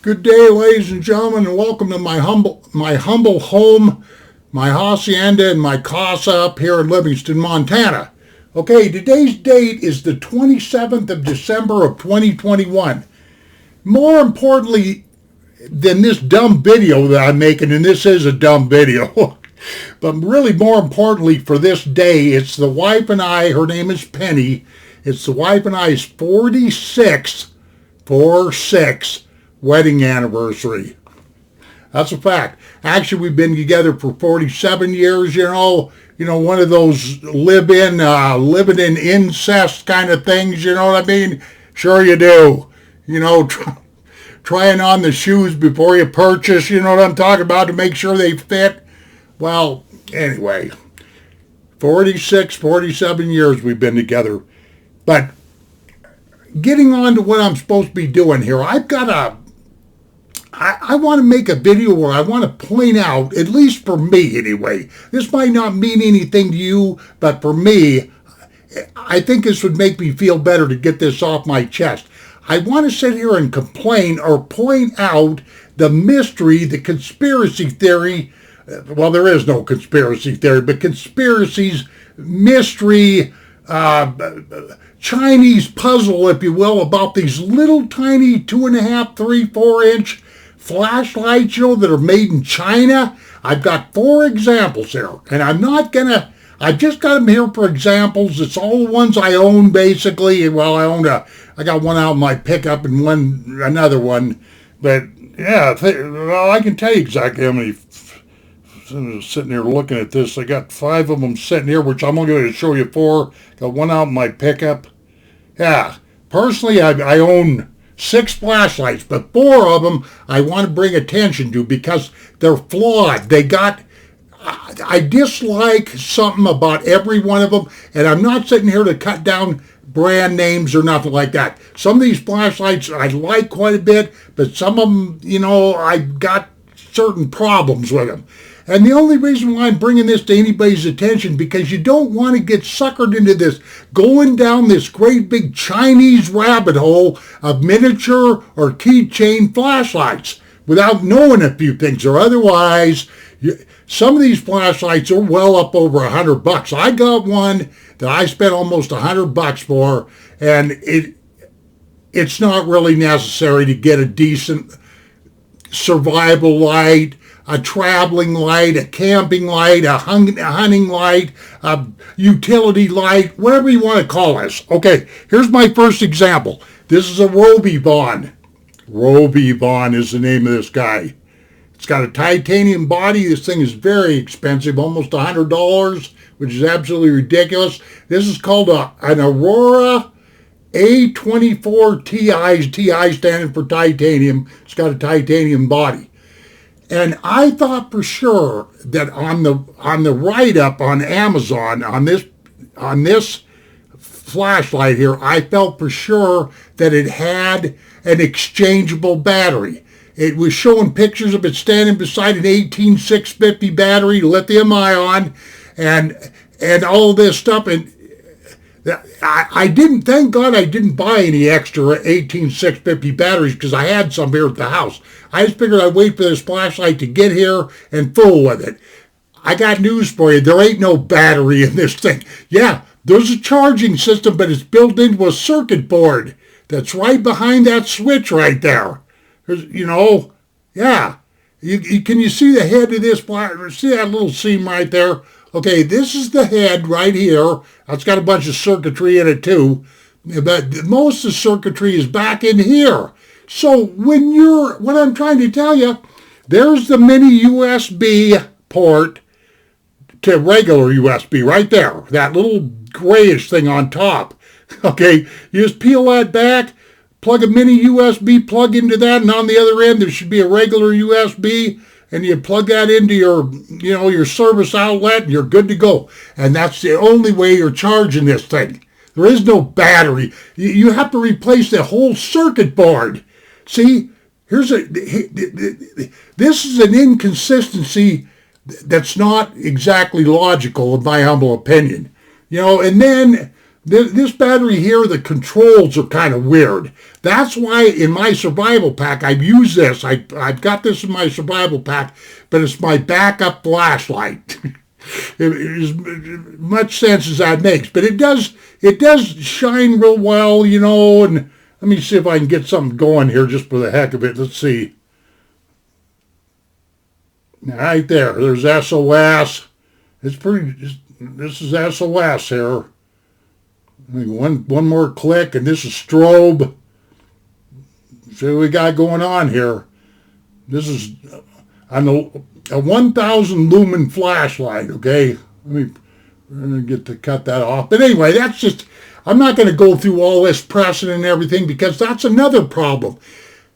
Good day, ladies and gentlemen, and welcome to my humble home, my hacienda, and my casa up here in Livingston, Montana. Okay, today's date is the 27th of December of 2021. More importantly than this dumb video that I'm making, and this is a dumb video, but really more importantly for this day, it's the wife and I, her name is Penny, it's the wife and I's 46 wedding anniversary. That's a fact. Actually, we've been together for 47 years, one of those living in incest kind of things, you know what I mean? Sure you do. Trying on the shoes before you purchase, you know what I'm talking about, to make sure they fit. Well, anyway, 47 years we've been together. But getting on to what I'm supposed to be doing here, I want to make a video where I want to point out, at least for me anyway, this might not mean anything to you, but for me, I think this would make me feel better to get this off my chest. I want to sit here and complain or point out the mystery, the conspiracy theory. Well, there is no conspiracy theory, but conspiracies, mystery, Chinese puzzle, if you will, about these little tiny 2.5, 3, 4-inch flashlights, that are made in China. I've got 4 examples here, and I just got them here for examples. It's all the ones I own, basically. Well, I got one out in my pickup and another one, but yeah, I can tell you exactly how many. Sitting here looking at this, I got 5 of them sitting here, which I'm only going to show you 4. Got one out in my pickup. Yeah, personally, I own 6 flashlights, but 4 of them I want to bring attention to because they're flawed. I dislike something about every one of them, and I'm not sitting here to cut down brand names or nothing like that. Some of these flashlights I like quite a bit, but some of them, I've got certain problems with them. And the only reason why I'm bringing this to anybody's attention, because you don't want to get suckered into this, going down this great big Chinese rabbit hole of miniature or keychain flashlights without knowing a few things, or otherwise, some of these flashlights are well up over $100. I got one that I spent almost $100 for, and it's not really necessary to get a decent survival light, a traveling light, a camping light, a hunting light, a utility light, whatever you want to call this. Okay, here's my first example. This is a Robivon. Robivon is the name of this guy. It's got a titanium body. This thing is very expensive, almost $100, which is absolutely ridiculous. This is called an Aurora A24 Ti. Ti standing for titanium. It's got a titanium body. And I thought for sure that on the write-up on Amazon on this flashlight here, I felt for sure that it had an exchangeable battery. It was showing pictures of it standing beside an 18650 battery, lithium ion, and all this stuff. And thank God I didn't buy any extra 18650 batteries, because I had some here at the house. I just figured I'd wait for this flashlight to get here and fool with it. I got news for you. There ain't no battery in this thing. Yeah, there's a charging system, but it's built into a circuit board that's right behind that switch right there. Yeah. Can you see the head of this flash? See that little seam right there? Okay, this is the head right here. It's got a bunch of circuitry in it too, but most of the circuitry is back in here. So what I'm trying to tell you, there's the mini USB port to regular USB right there, that little grayish thing on top. Okay, you just peel that back, plug a mini USB plug into that, and on the other end there should be a regular USB, and you plug that into your service outlet, and you're good to go. And that's the only way you're charging this thing. There is no battery. You have to replace the whole circuit board. See, this is an inconsistency that's not exactly logical, in my humble opinion. And then this battery here, the controls are kind of weird. That's why in my survival pack, I've used this. I've got this in my survival pack, but it's my backup flashlight. As much sense as that makes. But it does shine real well, you know, and let me see if I can get something going here just for the heck of it. Let's see. Right there. There's SOS. It's pretty, this is SOS here. One more click, and this is strobe. See what we got going on here. This is a 1,000 lumen flashlight, okay? I'm going to get to cut that off. But anyway, that's just, I'm not going to go through all this pressing and everything because that's another problem.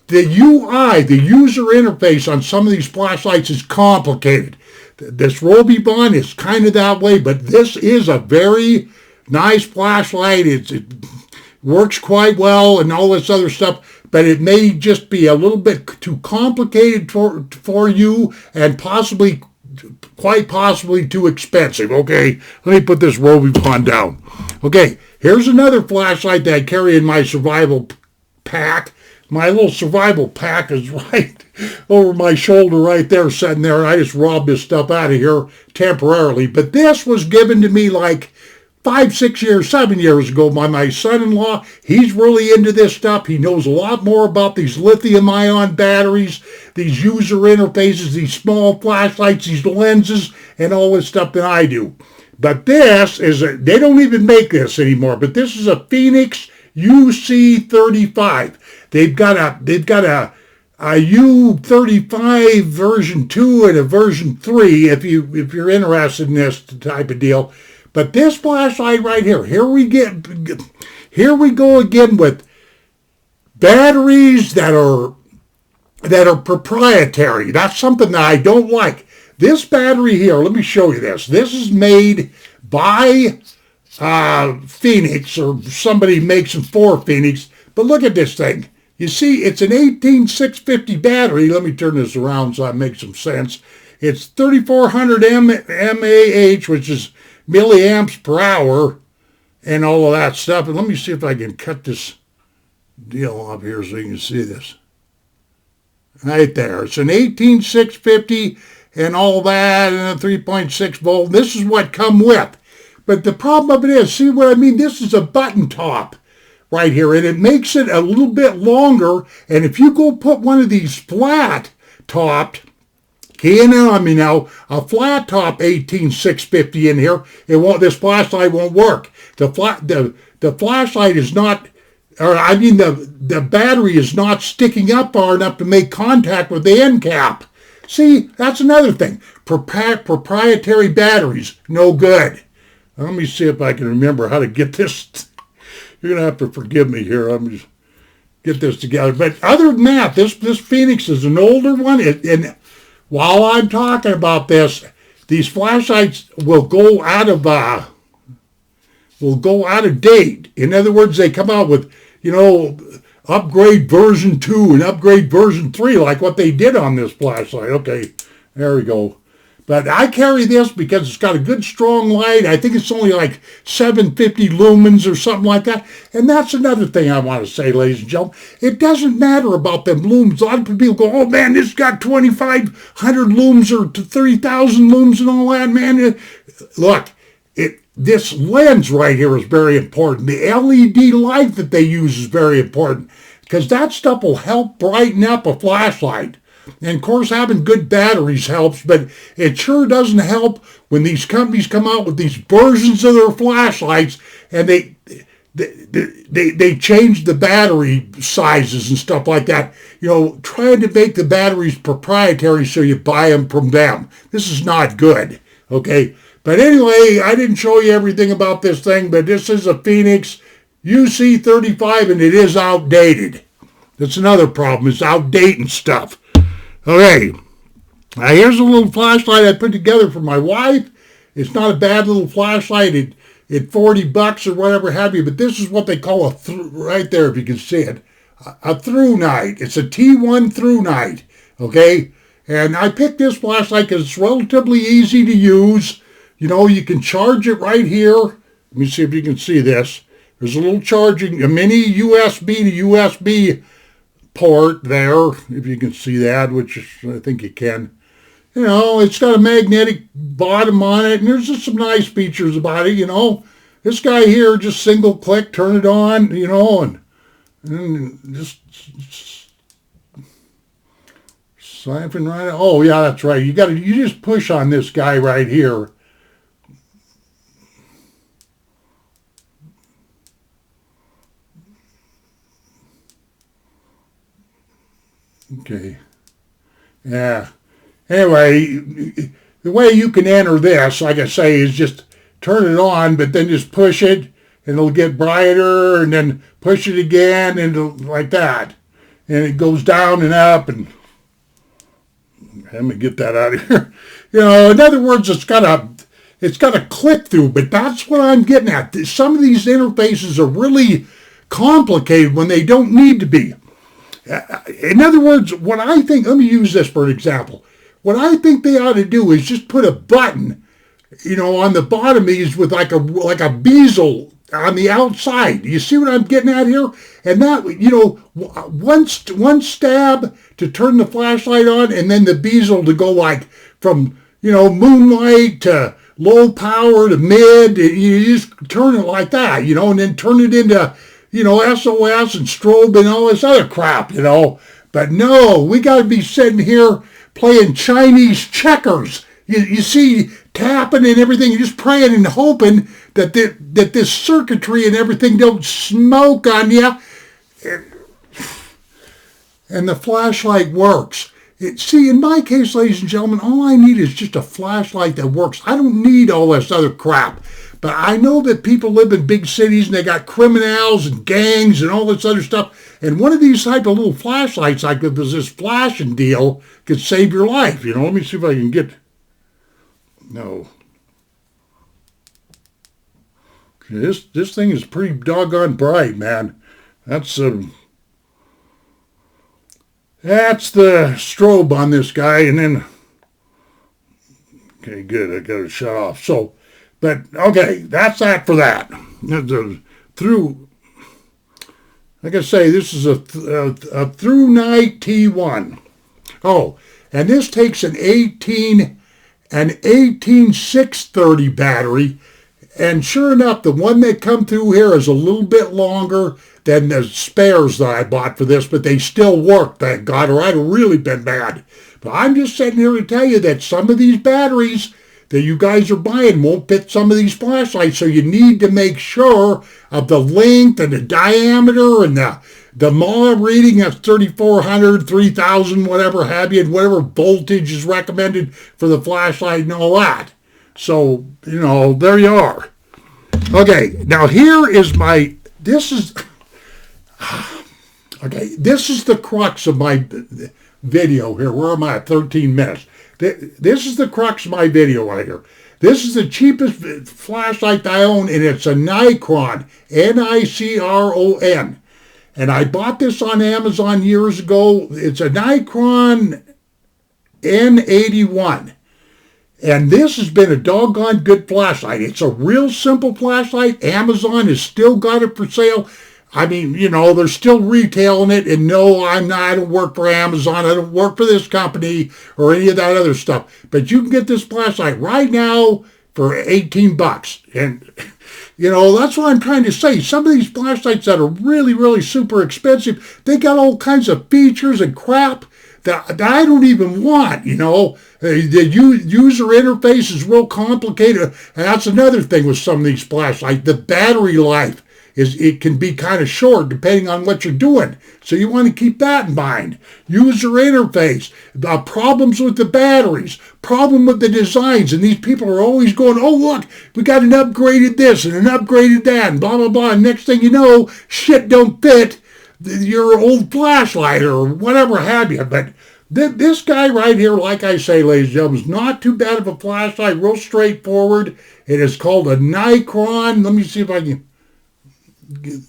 The UI, the user interface on some of these flashlights is complicated. This Robibon is kind of that way, but this is a very nice flashlight. It works quite well and all this other stuff, but it may just be a little bit too complicated for you and quite possibly too expensive. Okay, let me put this Robibon down. Okay, here's another flashlight that I carry in my survival pack. My little survival pack is right over my shoulder right there, sitting there. I just robbed this stuff out of here temporarily. But this was given to me like 5, 6 years, 7 years ago by my son-in-law. He's really into this stuff. He knows a lot more about these lithium-ion batteries, these user interfaces, these small flashlights, these lenses, and all this stuff than I do. But this is, they don't even make this anymore, but this is a Phoenix UC35. They've got a U35 version 2 and a version 3 if you're interested in this type of deal. But this flashlight right here, here we go again with batteries that are proprietary. That's something that I don't like. This battery here, let me show you this. This is made by Phoenix, or somebody makes them for Phoenix. But look at this thing. You see, it's an 18650 battery. Let me turn this around so it makes some sense. It's 3400 mAh, which is milliamps per hour, and all of that stuff. And let me see if I can cut this deal off here so you can see this. Right there. It's an 18650 and all that, and a 3.6 volt. This is what come with. But the problem of it is, see what I mean? This is a button top right here, and it makes it a little bit longer. And if you go put one of these flat topped, a flat top 18650 in here, this flashlight won't work. The flashlight is not, the battery is not sticking up far enough to make contact with the end cap. See, that's another thing. Proprietary batteries, no good. Let me see if I can remember how to get this. You're going to have to forgive me here. I'm just get this together. But other than that, this Phoenix is an older one. And while I'm talking about this, these flashlights will go out of date. In other words, they come out with, upgrade version 2 and upgrade version 3, like what they did on this flashlight. Okay, there we go. But I carry this because it's got a good strong light. I think it's only like 750 lumens or something like that. And that's another thing I want to say, ladies and gentlemen. It doesn't matter about them lumens. A lot of people go, oh man, this got 2,500 lumens or 3,000 lumens and all that, man. Look, this lens right here is very important. The LED light that they use is very important because that stuff will help brighten up a flashlight. And of course, having good batteries helps, but it sure doesn't help when these companies come out with these versions of their flashlights and they change the battery sizes and stuff like that. Trying to make the batteries proprietary so you buy them from them. This is not good, okay? But anyway, I didn't show you everything about this thing, but this is a Phoenix UC35 and it is outdated. That's another problem. It's outdating stuff. Okay, now here's a little flashlight I put together for my wife. It's not a bad little flashlight. It's $40 or whatever have you, but this is what they call right there, if you can see it, a through night. It's a T1 through night, okay? And I picked this flashlight because it's relatively easy to use. You can charge it right here Let me see if you can see this. There's a little charging, a mini USB to USB port there, if you can see that, which is, I think you can. You know, it's got a magnetic bottom on it, and there's just some nice features about it, you know. This guy here, just single click, turn it on, you know, and just siphon right out. Oh, yeah, that's right. You just push on this guy right here. Okay. Yeah. Anyway, the way you can enter this, like I say, is just turn it on, but then just push it, and it'll get brighter, and then push it again, and like that. And it goes down and up, and let me get that out of here. You know, in other words, it's got a click through, but that's what I'm getting at. Some of these interfaces are really complicated when they don't need to be. In other words, what I think, let me use this for an example. What I think they ought to do is just put a button, you know, on the bottom of these with like a bezel on the outside. You see what I'm getting at here? And that, you know, one stab to turn the flashlight on, and then the bezel to go like from, you know, moonlight to low power to mid. You just turn it like that, you know, and then turn it into, you know, SOS and strobe and all this other crap, you know. But no, we got to be sitting here playing Chinese checkers. You see, tapping and everything, you're just praying and hoping that this circuitry and everything don't smoke on you. And the flashlight works. See, in my case, ladies and gentlemen, all I need is just a flashlight that works. I don't need all this other crap. But I know that people live in big cities and they got criminals and gangs and all this other stuff. And one of these type of little flashlights, like if there's this flashing deal, could save your life. You know, let me see if I can get... No. This thing is pretty doggone bright, man. That's the strobe on this guy, and then... Okay, good. I got it shut off. So... But, okay, that's that for that. Through, like I say, this is a through night T1. Oh, and this takes an 18630 battery. And sure enough, the one that come through here is a little bit longer than the spares that I bought for this, but they still work, thank God, or I'd have really been bad. But I'm just sitting here to tell you that some of these batteries that you guys are buying won't fit some of these flashlights, so you need to make sure of the length and the diameter and the mAh reading of 3400, 3000, whatever have you, and whatever voltage is recommended for the flashlight and all that. So, you know, there you are. Okay, now here is this is the crux of my video here. Where am I at? 13 minutes. This is the crux of my video right here. This is the cheapest flashlight I own, and it's a Nicron, Nicron. And I bought this on Amazon years ago. It's a Nicron N81. And this has been a doggone good flashlight. It's a real simple flashlight. Amazon has still got it for sale. I mean, you know, they're still retailing it. And no, I don't work for Amazon. I don't work for this company or any of that other stuff. But you can get this flashlight right now for $18. And, you know, that's what I'm trying to say. Some of these flashlights that are really, really super expensive, they got all kinds of features and crap that I don't even want, you know. The user interface is real complicated. And that's another thing with some of these flashlights. The battery life it can be kind of short depending on what you're doing. So you want to keep that in mind. User interface, problems with the batteries, problem with the designs. And these people are always going, oh, look, we got an upgraded this and an upgraded that and blah, blah, blah. And next thing you know, shit don't fit your old flashlight or whatever have you. But this guy right here, like I say, ladies and gentlemen, is not too bad of a flashlight, real straightforward. It is called a Nicron. Let me see if I can... in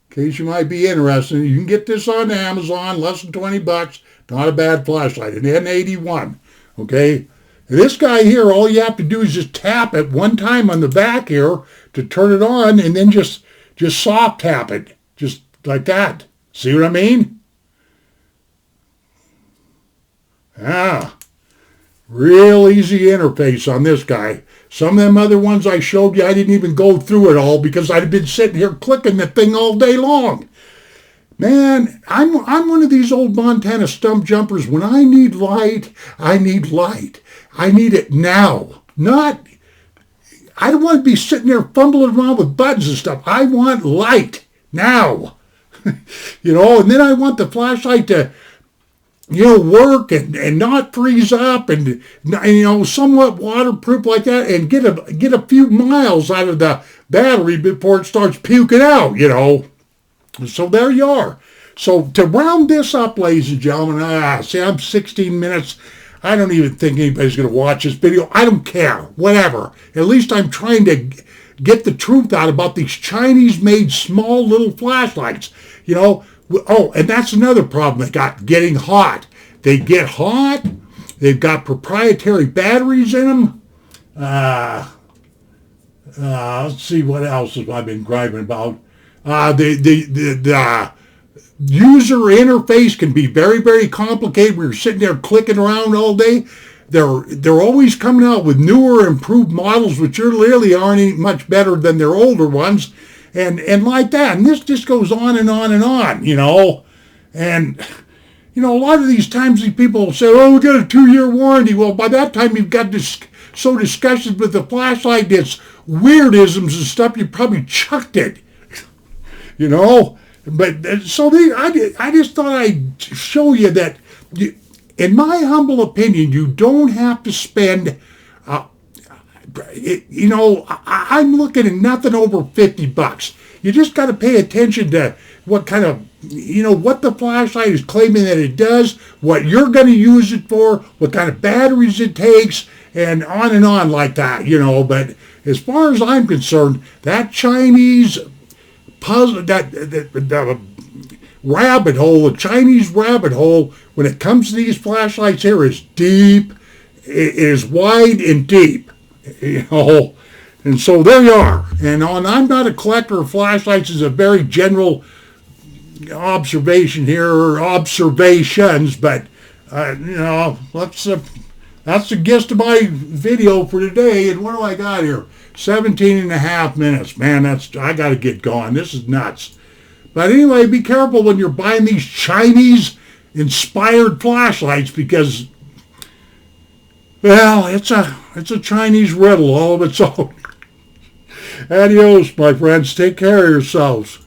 case you might be interested, you can get this on Amazon, less than $20. Not a bad flashlight, an N81. Okay, This guy here, all you have to do is just tap it one time on the back here to turn it on, and then just soft tap it, just like that. See what I mean? Ah, real easy interface on this guy. Some of them other ones I showed you, I didn't even go through it all because I'd have been sitting here clicking the thing all day long. Man, I'm one of these old Montana stump jumpers. When I need light, I need light. I need it now. I don't want to be sitting there fumbling around with buttons and stuff. I want light now. And then I want the flashlight to, work and not freeze up and somewhat waterproof like that, and get a few miles out of the battery before it starts puking out, So there you are. So to round this up, ladies and gentlemen, see, I'm 16 minutes. I don't even think anybody's going to watch this video. I don't care. Whatever. At least I'm trying to get the truth out about these Chinese-made small little flashlights. Oh, and that's another problem they got, getting hot. They get hot. They've got proprietary batteries in them. Let's see what else have I been griping about. The user interface can be very, very complicated. We're sitting there clicking around all day. They're always coming out with newer, improved models, which really aren't much better than their older ones, and like that. And this just goes on and on and on, And a lot of these times these people will say, "Oh, we got a 2-year warranty." Well, by that time you've got so disgusted with the flashlight that's weirdisms and stuff, you probably chucked it. But so I just thought I'd show you that, in my humble opinion, you don't have to spend, I'm looking at nothing over $50. You just got to pay attention to what kind of, what the flashlight is claiming that it does, what you're going to use it for, what kind of batteries it takes, and on like that, But as far as I'm concerned, that Chinese puzzle, the rabbit hole, the Chinese rabbit hole, when it comes to these flashlights here, is deep. It is wide and deep, And so there you are. And I'm not a collector of flashlights is a very general observation here, or observations, but that's the gist of my video for today. And what do I got here? 17 and a half minutes. Man, I got to get going. This is nuts. But anyway, be careful when you're buying these Chinese-inspired flashlights, because, well, it's a Chinese riddle all of its own. Adios, my friends. Take care of yourselves.